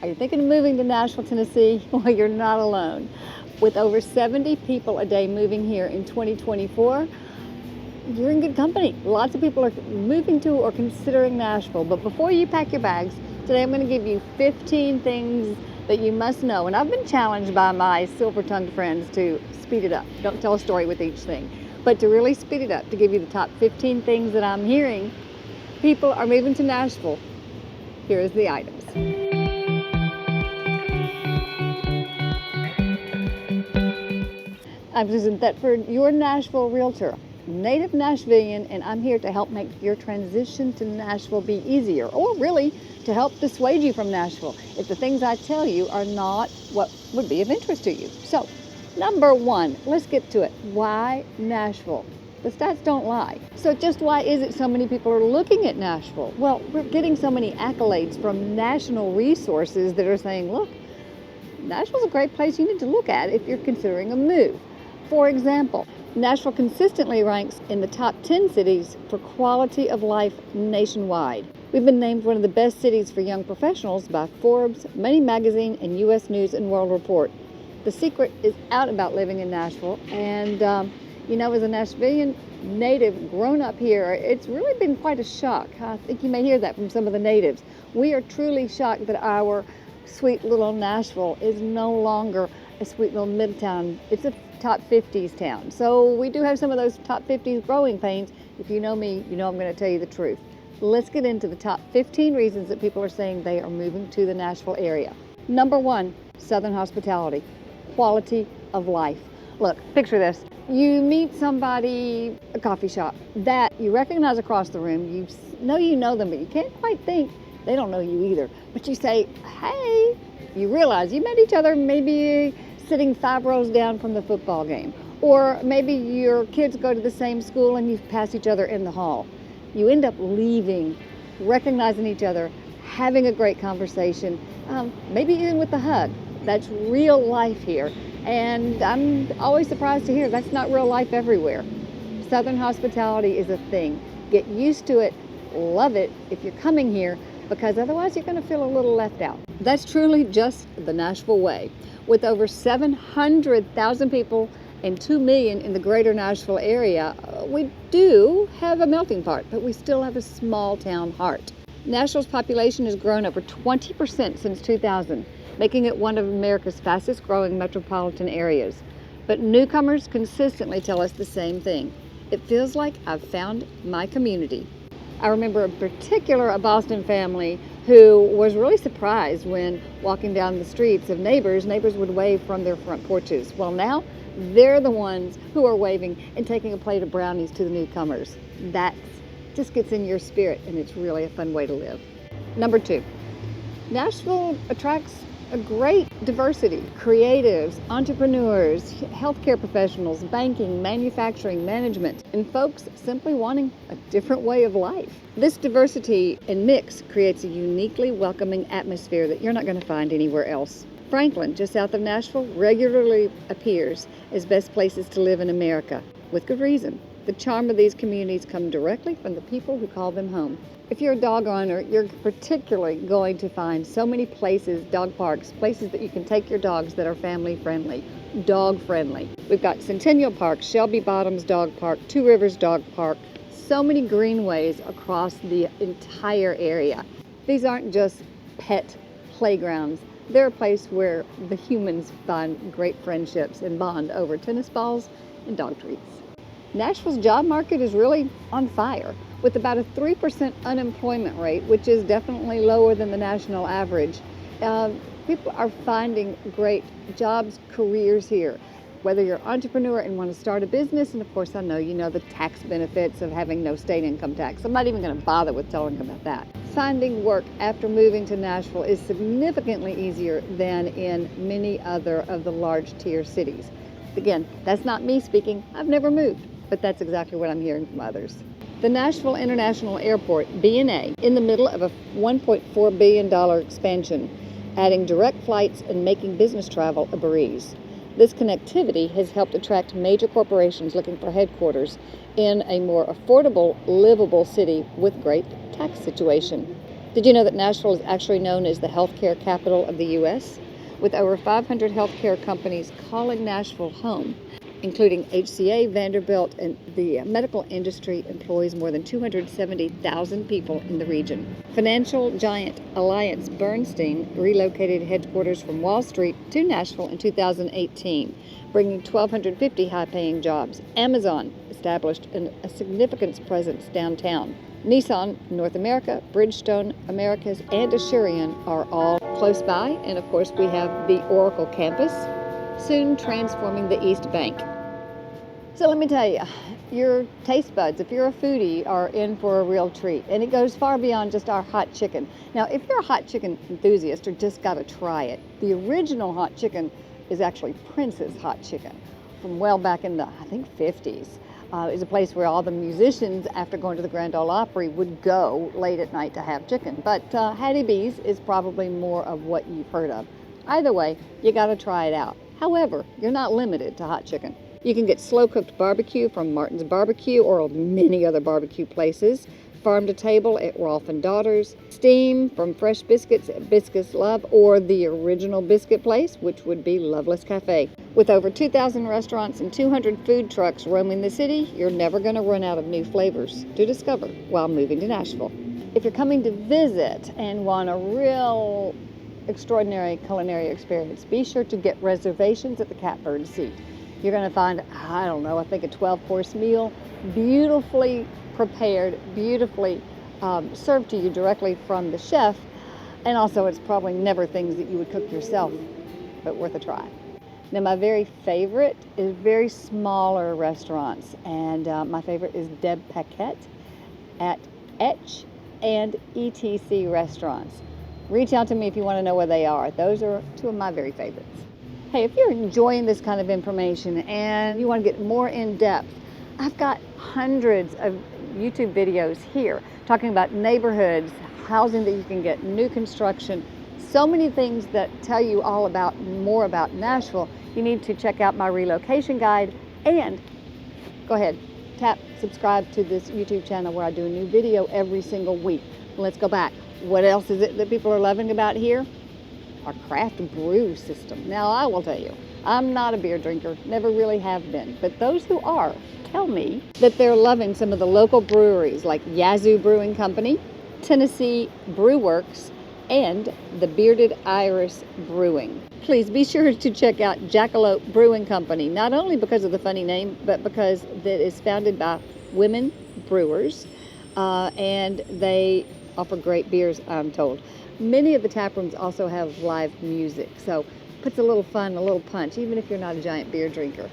Are you thinking of moving to Nashville, Tennessee? Well, you're not alone. With over 70 people a day moving here in 2024, you're in good company. Lots of people are moving to or considering Nashville. But before you pack your bags, today I'm going to give you 15 things that you must know. And I've been challenged by my silver-tongued friends to speed it up. Don't tell a story with each thing. But to really speed it up, to give you the top 15 things that I'm hearing people are moving to Nashville. Here's the items. I'm Susan Thetford, your Nashville realtor, native Nashvillian, and I'm here to help make your transition to Nashville be easier, or really to help dissuade you from Nashville if the things I tell you are not what would be of interest to you. So, number one, let's get to it. Why Nashville? The stats don't lie. So just why is it so many people are looking at Nashville? Well, we're getting so many accolades from national resources that are saying, look, Nashville's a great place you need to look at if you're considering a move. For example, Nashville consistently ranks in the top 10 cities for quality of life nationwide. We've been named one of the best cities for young professionals by Forbes, Money Magazine, and U.S. News and World Report. The secret is out about living in Nashville, and as a Nashvillian native grown up here, it's really been quite a shock. I think you may hear that from some of the natives. We are truly shocked that our sweet little Nashville is no longer a sweet little midtown. It's a top 50s town. So we do have some of those top 50s growing pains. If you know me, you know I'm going to tell you the truth. Let's get into the top 15 reasons that people are saying they are moving to the Nashville area. Number one, Southern hospitality, quality of life. Look, picture this. You meet somebody at a coffee shop that you recognize across the room. You know them, but you can't quite think they don't know you either. But you say, hey, you realize you met each other maybe sitting 5 rows down from the football game. Or maybe your kids go to the same school and you pass each other in the hall. You end up leaving, recognizing each other, having a great conversation, maybe even with a hug. That's real life here. And I'm always surprised to hear that's not real life everywhere. Southern hospitality is a thing. Get used to it, love it if you're coming here, because otherwise you're going to feel a little left out. That's truly just the Nashville way. With over 700,000 people and 2 million in the greater Nashville area, we do have a melting pot, but we still have a small town heart. Nashville's population has grown over 20% since 2000, making it one of America's fastest growing metropolitan areas. But newcomers consistently tell us the same thing. It feels like I've found my community. I remember in particular a Boston family who was really surprised when walking down the streets of neighbors would wave from their front porches. Well, now they're the ones who are waving and taking a plate of brownies to the newcomers. That just gets in your spirit, and it's really a fun way to live. Number two, Nashville attracts a great diversity. Creatives, entrepreneurs, healthcare professionals, banking, manufacturing, management, and folks simply wanting a different way of life. This diversity and mix creates a uniquely welcoming atmosphere that you're not going to find anywhere else. Franklin, just south of Nashville, regularly appears as best places to live in America, with good reason. The charm of these communities comes directly from the people who call them home. If you're a dog owner, you're particularly going to find so many places, dog parks, places that you can take your dogs that are family friendly, dog friendly. We've got Centennial Park, Shelby Bottoms Dog Park, Two Rivers Dog Park, so many greenways across the entire area. These aren't just pet playgrounds. They're a place where the humans find great friendships and bond over tennis balls and dog treats. Nashville's job market is really on fire, with about a 3% unemployment rate, which is definitely lower than the national average. People are finding great jobs, careers here. Whether you're an entrepreneur and want to start a business, and of course I know you know the tax benefits of having no state income tax. I'm not even going to bother with telling you about that. Finding work after moving to Nashville is significantly easier than in many other of the large tier cities. Again, that's not me speaking. I've never moved, but that's exactly what I'm hearing from others. The Nashville International Airport, BNA, in the middle of a $1.4 billion expansion, adding direct flights and making business travel a breeze. This connectivity has helped attract major corporations looking for headquarters in a more affordable, livable city with great tax situation. Did you know that Nashville is actually known as the healthcare capital of the U.S., with over 500 healthcare companies calling Nashville home, including HCA, Vanderbilt, and the medical industry employs more than 270,000 people in the region. Financial giant AllianceBernstein relocated headquarters from Wall Street to Nashville in 2018, bringing 1,250 high-paying jobs. Amazon established a significant presence downtown. Nissan, North America, Bridgestone Americas, and Asurion are all close by. And of course, we have the Oracle campus, soon transforming the East Bank. So let me tell you, your taste buds, if you're a foodie, are in for a real treat. And it goes far beyond just our hot chicken. Now, if you're a hot chicken enthusiast or just got to try it, the original hot chicken is actually Prince's Hot Chicken from well back in the, I think, 50s. It was a place where all the musicians, after going to the Grand Ole Opry, would go late at night to have chicken. But Hattie B's is probably more of what you've heard of. Either way, you got to try it out. However, you're not limited to hot chicken. You can get slow-cooked barbecue from Martin's Barbecue or many other barbecue places, farm to table at Rolf and Daughters, steam from Fresh Biscuits at Biscuits Love, or the original biscuit place, which would be Loveless Cafe. With over 2,000 restaurants and 200 food trucks roaming the city, you're never going to run out of new flavors to discover while moving to Nashville. If you're coming to visit and want a real extraordinary culinary experience, be sure to get reservations at the Catbird Seat. You're going to find, I don't know, I think a 12-course meal, beautifully prepared, beautifully served to you directly from the chef, and also it's probably never things that you would cook yourself, but worth a try. Now, my very favorite is very smaller restaurants, and my favorite is Deb Paquette at Etch and ETC restaurants. Reach out to me if you want to know where they are. Those are two of my very favorites. Hey, if you're enjoying this kind of information and you want to get more in depth, I've got hundreds of YouTube videos here talking about neighborhoods, housing that you can get, new construction, so many things that tell you all about more about Nashville. You need to check out my relocation guide and go ahead, tap subscribe to this YouTube channel where I do a new video every single week. Let's go back. What else is it that people are loving about here? Our craft brew system. Now, I will tell you, I'm not a beer drinker, never really have been, but those who are tell me that they're loving some of the local breweries like Yazoo Brewing Company, Tennessee Brew Works, and the Bearded Iris Brewing. Please be sure to check out Jackalope Brewing Company, not only because of the funny name, but because it is founded by women brewers, and they offer great beers, I'm told. Many of the tap rooms also have live music, so puts a little fun, a little punch, even if you're not a giant beer drinker.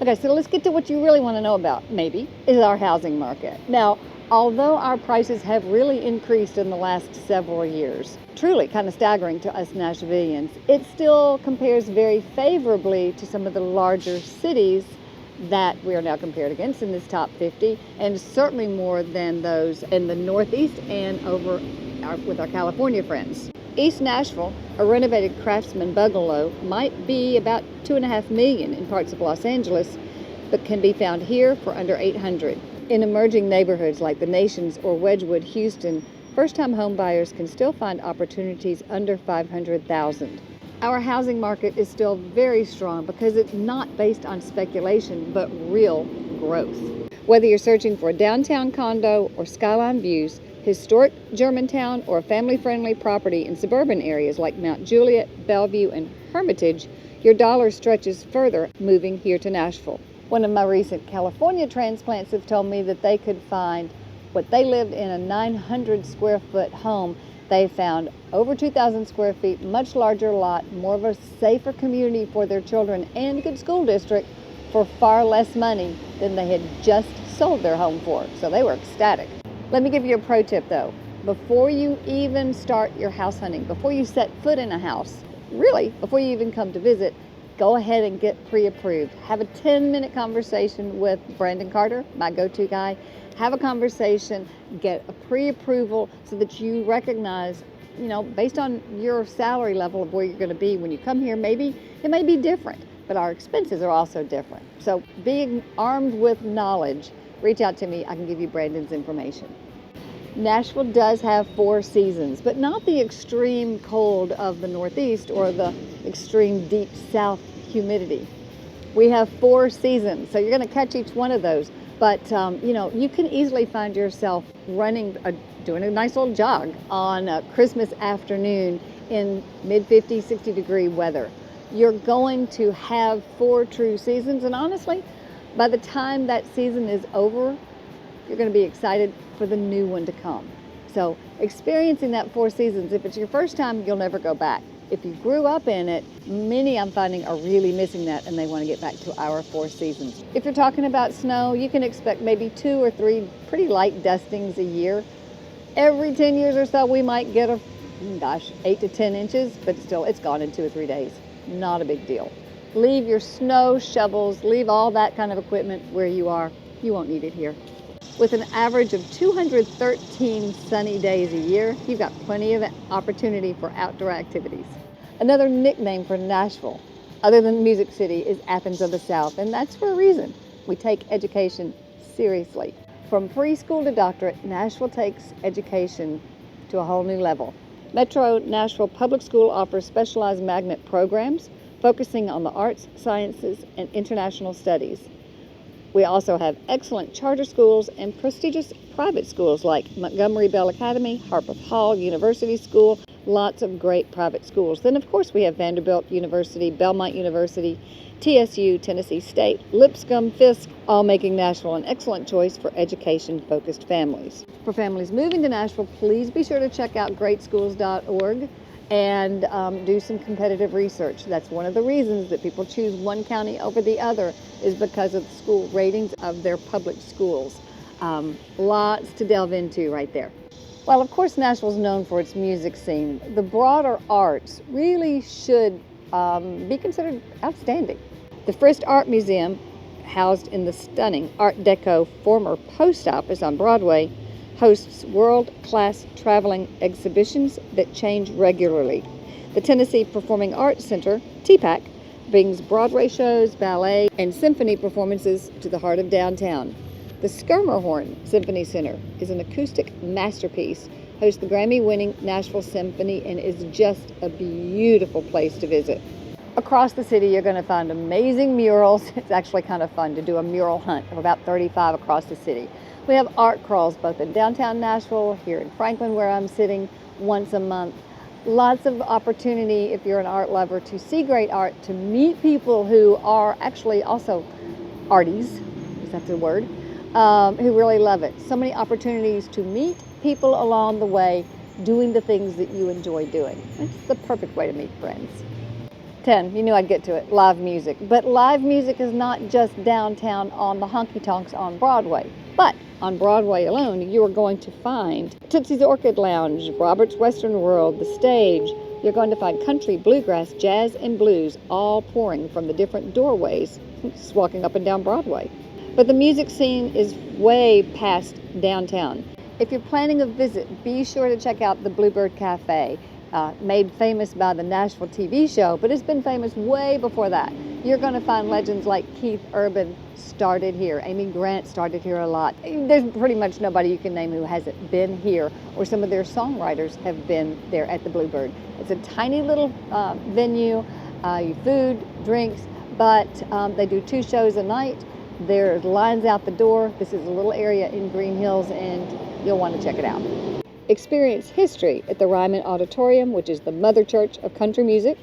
Okay, so let's get to what you really want to know about, maybe, is our housing market. Now, although our prices have really increased in the last several years, truly kind of staggering to us Nashvillians, it still compares very favorably to some of the larger cities that we are now compared against in this top 50, and certainly more than those in the Northeast and over with our California friends. East Nashville, a renovated Craftsman bungalow, might be about $2.5 million in parts of Los Angeles, but can be found here for under $800. In emerging neighborhoods like the Nations or Wedgwood, Houston, first-time home buyers can still find opportunities under $500,000. Our housing market is still very strong because it's not based on speculation, but real growth. Whether you're searching for a downtown condo or skyline views, historic Germantown, or a family-friendly property in suburban areas like Mount Juliet, Bellevue, and Hermitage, your dollar stretches further moving here to Nashville. One of my recent California transplants have told me that they could find what they lived in a 900 square foot home. They found over 2,000 square feet, much larger lot, more of a safer community for their children, and a good school district for far less money than they had just sold their home for. So they were ecstatic. Let me give you a pro tip though. Before you even start your house hunting, before you set foot in a house, really, before you even come to visit, go ahead and get pre-approved. Have a 10-minute conversation with Brandon Carter, my go-to guy. Have a conversation, get a pre-approval so that you recognize, based on your salary level of where you're going to be when you come here, maybe it may be different, but our expenses are also different. So being armed with knowledge, reach out to me. I can give you Brandon's information. Nashville does have 4 seasons, but not the extreme cold of the Northeast or the extreme deep South humidity. We have 4 seasons, so you're going to catch each one of those. But you can easily find yourself doing a nice little jog on a Christmas afternoon in mid-50, 60-degree weather. You're going to have 4 true seasons, and honestly, by the time that season is over, you're going to be excited for the new one to come. So experiencing that 4 seasons, if it's your first time, you'll never go back. If you grew up in it, many I'm finding are really missing that and they want to get back to our 4 seasons. If you're talking about snow, you can expect maybe 2 or 3 pretty light dustings a year. Every 10 years or so, we might get 8 to 10 inches, but still, it's gone in 2 or 3 days. Not a big deal. Leave your snow shovels, leave all that kind of equipment where you are. You won't need it here. With an average of 213 sunny days a year, you've got plenty of opportunity for outdoor activities. Another nickname for Nashville, other than Music City, is Athens of the South, and that's for a reason. We take education seriously. From preschool to doctorate, Nashville takes education to a whole new level. Metro Nashville Public School offers specialized magnet programs focusing on the arts, sciences, and international studies. We also have excellent charter schools and prestigious private schools like Montgomery Bell Academy, Harpeth Hall University School, lots of great private schools. Then, of course, we have Vanderbilt University, Belmont University, TSU, Tennessee State, Lipscomb, Fisk, all making Nashville an excellent choice for education-focused families. For families moving to Nashville, please be sure to check out greatschools.org and do some competitive research. That's one of the reasons that people choose one county over the other, is because of the school ratings of their public schools. Lots to delve into right there. Well, of course, Nashville's known for its music scene. The broader arts really should be considered outstanding. The Frist Art Museum, housed in the stunning Art Deco former post office on Broadway, hosts world-class traveling exhibitions that change regularly. The Tennessee Performing Arts Center, TPAC, brings Broadway shows, ballet, and symphony performances to the heart of downtown. The Schermerhorn Symphony Center is an acoustic masterpiece, hosts the Grammy-winning Nashville Symphony, and is just a beautiful place to visit. Across the city, you're going to find amazing murals. It's actually kind of fun to do a mural hunt of about 35 across the city. We have art crawls both in downtown Nashville, here in Franklin where I'm sitting, once a month. Lots of opportunity if you're an art lover to see great art, to meet people who are actually also arties, is that the word, who really love it. So many opportunities to meet people along the way doing the things that you enjoy doing. It's the perfect way to meet friends. 10, you knew I'd get to it, live music. But live music is not just downtown on the honky-tonks on Broadway. But on Broadway alone, you are going to find Tootsie's Orchid Lounge, Robert's Western World, The Stage. You're going to find country, bluegrass, jazz, and blues all pouring from the different doorways, just walking up and down Broadway. But the music scene is way past downtown. If you're planning a visit, be sure to check out the Bluebird Cafe. Made famous by the Nashville TV show, but it's been famous way before that. You're going to find legends like Keith Urban started here. Amy Grant started here a lot. There's pretty much nobody you can name who hasn't been here, or some of their songwriters have been there at the Bluebird. It's a tiny little venue, food, drinks, but they do 2 shows a night. There's lines out the door. This is a little area in Green Hills, and you'll want to check it out. Experience history at the Ryman Auditorium, which is the mother church of country music.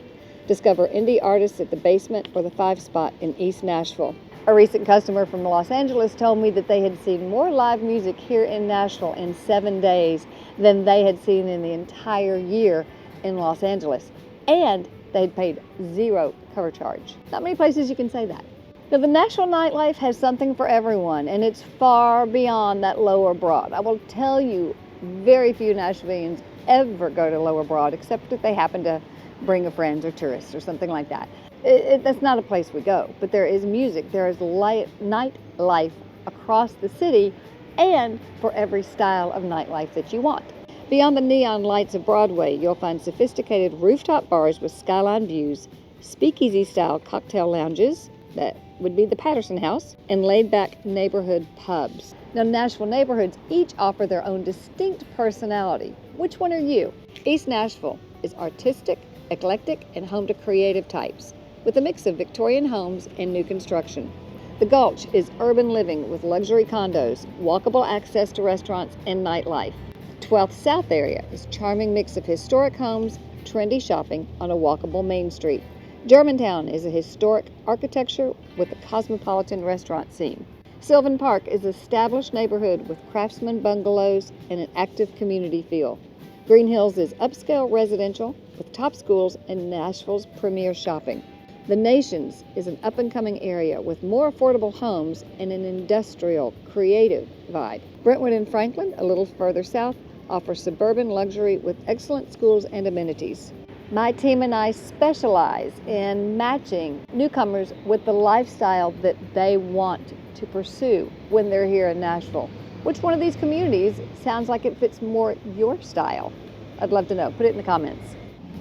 Discover indie artists at the Basement or the 5 Spot in East Nashville. A recent customer from Los Angeles told me that they had seen more live music here in Nashville in 7 days than they had seen in the entire year in Los Angeles. And they'd paid 0 cover charge. Not many places you can say that. Now, the Nashville nightlife has something for everyone, and it's far beyond that Lower Broad. I will tell you, very few Nashvillians ever go to Lower Broad, except if they happen to bring a friend or tourists or something like that. That's not a place we go, but there is music, there is nightlife across the city, and for every style of nightlife that you want. Beyond the neon lights of Broadway, you'll find sophisticated rooftop bars with skyline views, speakeasy-style cocktail lounges, that would be the Patterson House, and laid-back neighborhood pubs. Now, Nashville neighborhoods each offer their own distinct personality. Which one are you? East Nashville is artistic, eclectic, and home to creative types, with a mix of Victorian homes and new construction. The Gulch is urban living with luxury condos, walkable access to restaurants, and nightlife. The 12th South area is a charming mix of historic homes, trendy shopping on a walkable main street. Germantown is a historic architecture with a cosmopolitan restaurant scene. Sylvan Park is an established neighborhood with craftsman bungalows and an active community feel. Green Hills is upscale residential with top schools and Nashville's premier shopping. The Nations is an up-and-coming area with more affordable homes and an industrial, creative vibe. Brentwood and Franklin, a little further south, offer suburban luxury with excellent schools and amenities. My team and I specialize in matching newcomers with the lifestyle that they want to pursue when they're here in Nashville. Which one of these communities sounds like it fits more your style? I'd love to know. Put it in the comments.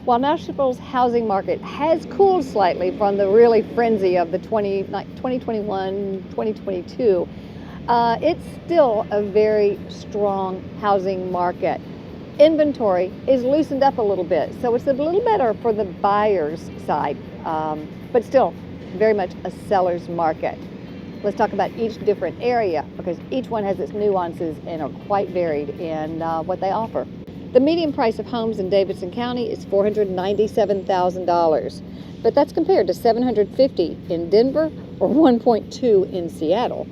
While Nashville's housing market has cooled slightly from the really frenzy of the 2021, 2022, it's still a very strong housing market. Inventory is loosened up a little bit, so it's a little better for the buyer's side, but still very much a seller's market. Let's talk about each different area because each one has its nuances and are quite varied in what they offer. The median price of homes in Davidson County is $497,000, but that's compared to $750,000 in Denver or $1.2 million in Seattle.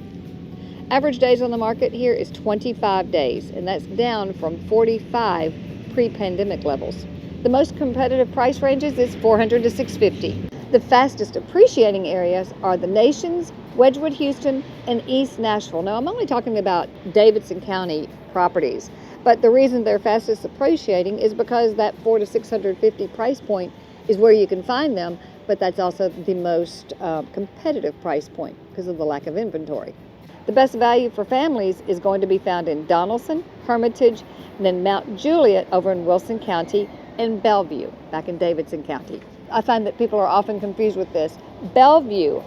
Average days on the market here is 25 days, and that's down from 45 pre-pandemic levels. The most competitive price ranges is $400,000 to $650,000. The fastest appreciating areas are the Nations, Wedgwood, Houston, and East Nashville. Now, I'm only talking about Davidson County properties, but the reason they're fastest appreciating is because that $400,000 to $650,000 price point is where you can find them, but that's also the most competitive price point because of the lack of inventory. The best value for families is going to be found in Donaldson, Hermitage, and then Mount Juliet over in Wilson County, and Bellevue back in Davidson County. I find that people are often confused with this. Bellevue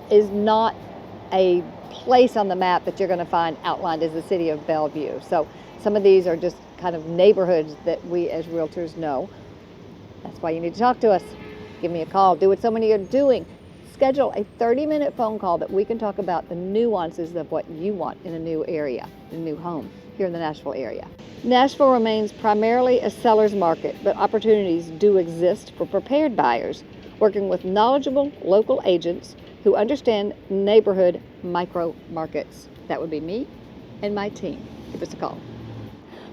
is not a place on the map that you're going to find outlined as the city of Bellevue. So some of these are just kind of neighborhoods that we as realtors know. That's why you need to talk to us. Give me a call. Do what so many are doing. Schedule a 30-minute phone call that we can talk about the nuances of what you want in a new area, a new home here in the Nashville area. Nashville remains primarily a seller's market, but opportunities do exist for prepared buyers working with knowledgeable local agents who understand neighborhood micro markets. That would be me and my team. Give us a call.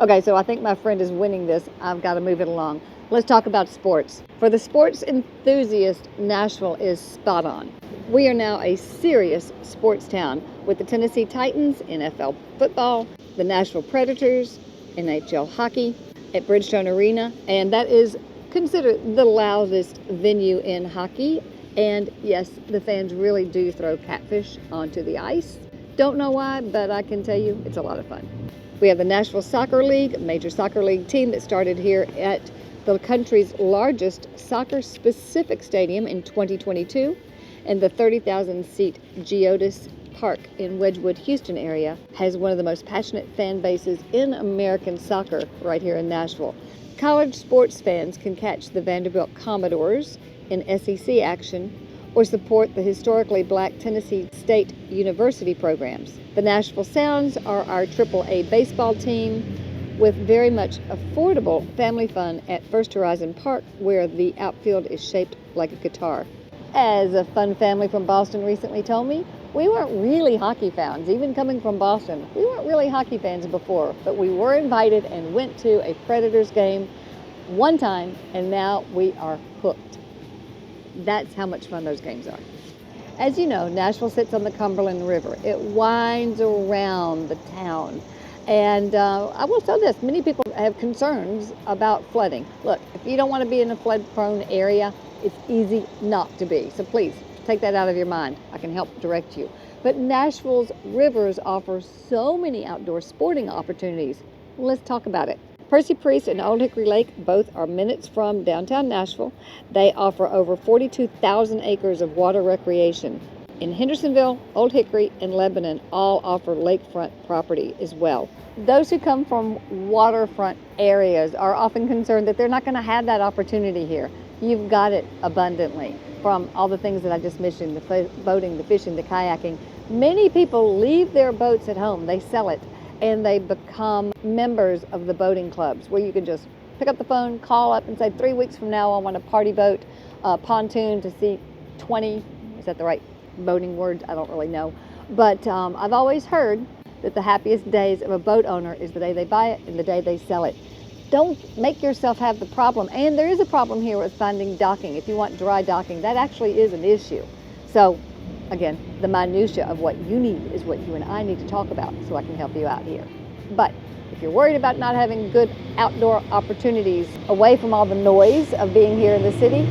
Okay, so I think my friend is winning this. I've got to move it along. Let's talk about sports. For the sports enthusiast, Nashville is spot on. We are now a serious sports town with the Tennessee Titans, NFL football, the Nashville Predators, NHL hockey at Bridgestone Arena, and that is considered the loudest venue in hockey. And yes, the fans really do throw catfish onto the ice. Don't know why, but I can tell you it's a lot of fun. We have the Nashville Soccer League, a major soccer league team that started here at the country's largest soccer-specific stadium in 2022, and the 30,000-seat Geodis Park in Wedgwood, Houston area has one of the most passionate fan bases in American soccer right here in Nashville. College sports fans can catch the Vanderbilt Commodores in SEC action or support the historically black Tennessee State University programs. The Nashville Sounds are our AAA baseball team with very much affordable family fun at First Horizon Park, where the outfield is shaped like a guitar. As a fun family from Boston recently told me, we weren't really hockey fans, even coming from Boston. We weren't really hockey fans before, but we were invited and went to a Predators game one time, and now we are hooked. That's how much fun those games are. As you know, Nashville sits on the Cumberland River. It winds around the town. And I will say this, many people have concerns about flooding. Look, if you don't want to be in a flood-prone area, it's easy not to be. So please, take that out of your mind. I can help direct you. But Nashville's rivers offer so many outdoor sporting opportunities. Let's talk about it. Percy Priest and Old Hickory Lake both are minutes from downtown Nashville. They offer over 42,000 acres of water recreation. in Hendersonville, Old Hickory, and Lebanon all offer lakefront property as well. Those who come from waterfront areas are often concerned that they're not going to have that opportunity here. You've got it abundantly from all the things that I just mentioned, the boating, the fishing, the kayaking. Many people leave their boats at home, they sell it, and they become members of the boating clubs where you can just pick up the phone, call up and say 3 weeks from now I want a party boat, pontoon to seat 20. Is that the right boating word? I don't really know. But I've always heard that the happiest days of a boat owner is the day they buy it and the day they sell it. Don't make yourself have the problem. And there is a problem here with finding docking. If you want dry docking, that actually is an issue. So again, the minutia of what you need is what you and I need to talk about so I can help you out here. But if you're worried about not having good outdoor opportunities away from all the noise of being here in the city,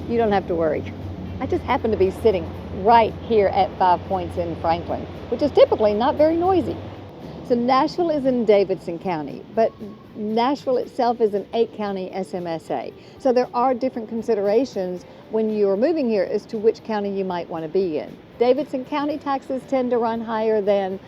you don't have to worry. I just happen to be sitting right here at 5 Points in Franklin, which is typically not very noisy. So Nashville is in Davidson County, but Nashville itself is an 8-county SMSA. So there are different considerations when you're moving here as to which county you might want to be in. Davidson County taxes tend to run higher than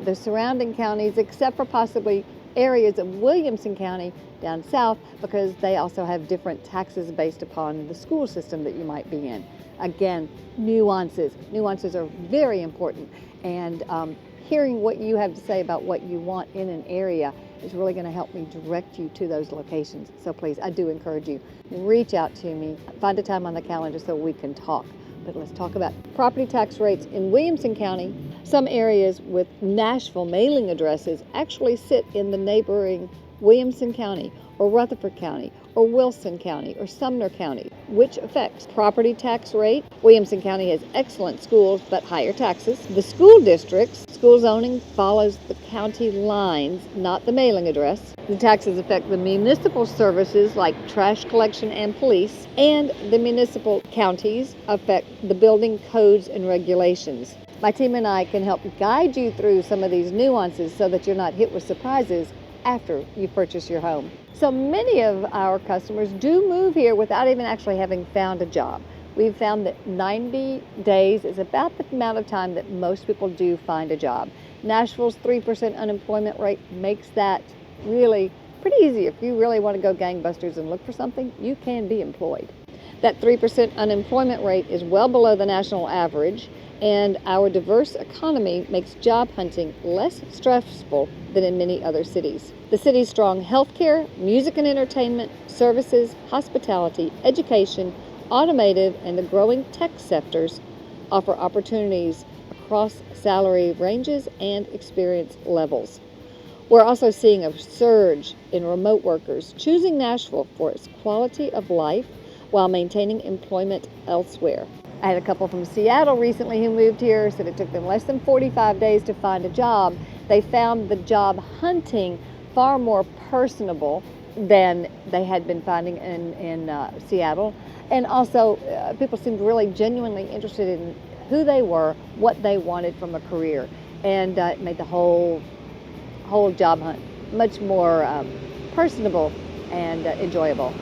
the surrounding counties, except for possibly areas of Williamson County down south, because they also have different taxes based upon the school system that you might be in. Again, nuances. Nuances are very important, and hearing what you have to say about what you want in an area is really going to help me direct you to those locations. So please, I do encourage you, reach out to me, find a time on the calendar so we can talk. But let's talk about property tax rates in Williamson County. Some areas with Nashville mailing addresses actually sit in the neighboring Williamson County or Rutherford County or Wilson County or Sumner County, which affects property tax rate. Williamson County has excellent schools but higher taxes. The school districts, school zoning follows the county lines, not the mailing address. The taxes affect the municipal services like trash collection and police, and the municipal counties affect the building codes and regulations. My team and I can help guide you through some of these nuances so that you're not hit with surprises after you purchase your home. So many of our customers do move here without even actually having found a job. We've found that 90 days is about the amount of time that most people do find a job. Nashville's 3% unemployment rate makes that really pretty easy. If you really want to go gangbusters and look for something, you can be employed. That 3% unemployment rate is well below the national average, and our diverse economy makes job hunting less stressful than in many other cities. The city's strong healthcare, music and entertainment, services, hospitality, education, automotive, and the growing tech sectors offer opportunities across salary ranges and experience levels. We're also seeing a surge in remote workers choosing Nashville for its quality of life while maintaining employment elsewhere. I had a couple from Seattle recently who moved here, said it took them less than 45 days to find a job. They found the job hunting far more personable than they had been finding in Seattle. And also, people seemed really genuinely interested in who they were, what they wanted from a career, and it made the whole job hunt much more personable and enjoyable.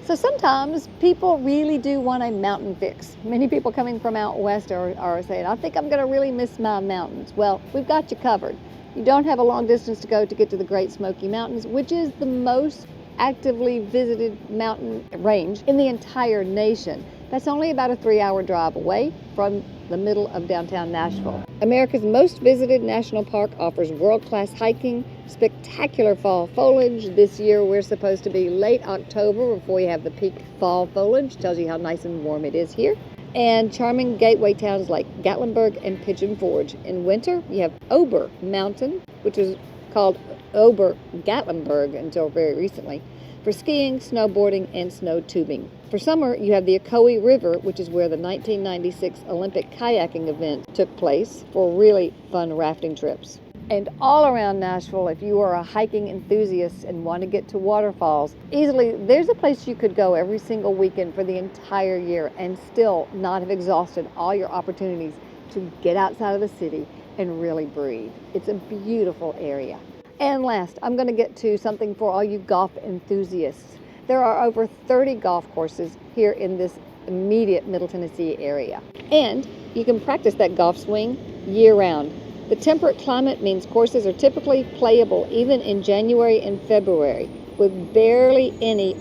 So sometimes people really do want a mountain fix. Many people coming from out west are saying, I think I'm going to really miss my mountains. Well, we've got you covered. You don't have a long distance to go to get to the Great Smoky Mountains, which is the most actively visited mountain range in the entire nation. That's only about a 3-hour drive away from the middle of downtown Nashville. America's most visited national park offers world-class hiking, spectacular fall foliage. This year we're supposed to be late October before we have the peak fall foliage. Tells you how nice and warm it is here. And charming gateway towns like Gatlinburg and Pigeon Forge. In winter, you have Ober Mountain, which is called Ober Gatlinburg until very recently, for skiing, snowboarding, and snow tubing. For summer, you have the Ocoee River, which is where the 1996 Olympic kayaking event took place, for really fun rafting trips. And all around Nashville, if you are a hiking enthusiast and want to get to waterfalls, easily there's a place you could go every single weekend for the entire year and still not have exhausted all your opportunities to get outside of the city and really breathe. It's a beautiful area. And last, I'm going to get to something for all you golf enthusiasts. There are over 30 golf courses here in this immediate Middle Tennessee area. And you can practice that golf swing year-round. The temperate climate means courses are typically playable even in January and February, with barely any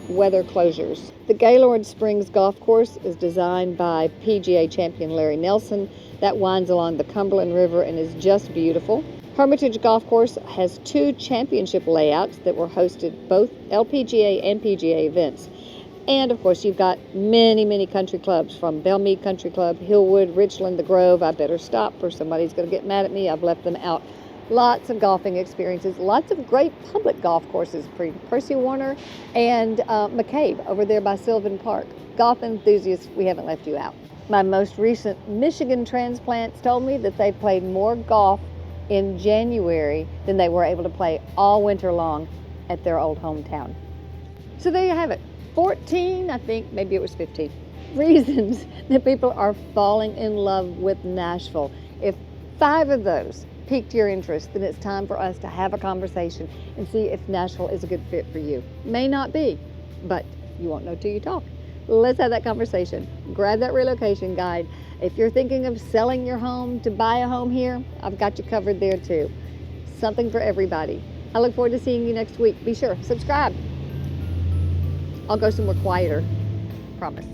weather closures. The Gaylord Springs Golf Course is designed by PGA champion Larry Nelson. That winds along the Cumberland River and is just beautiful. Hermitage Golf Course has 2 championship layouts that were hosted both LPGA and PGA events. And of course, you've got many country clubs, from Belmead Country Club, Hillwood, Richland, The Grove. I better stop or somebody's going to get mad at me. I've left them out. Lots of golfing experiences, lots of great public golf courses, Percy Warner and McCabe over there by Sylvan Park. Golf enthusiasts, we haven't left you out. My most recent Michigan transplants told me that they played more golf in January than they were able to play all winter long at their old hometown. So there you have it. 14, I think, maybe it was 15, reasons that people are falling in love with Nashville. If 5 of those piqued your interest, then it's time for us to have a conversation and see if Nashville is a good fit for you. May not be, but you won't know till you talk. Let's have that conversation. Grab that relocation guide. If you're thinking of selling your home to buy a home here, I've got you covered there too. Something for everybody. I look forward to seeing you next week. Be sure, subscribe. I'll go somewhere quieter, promise.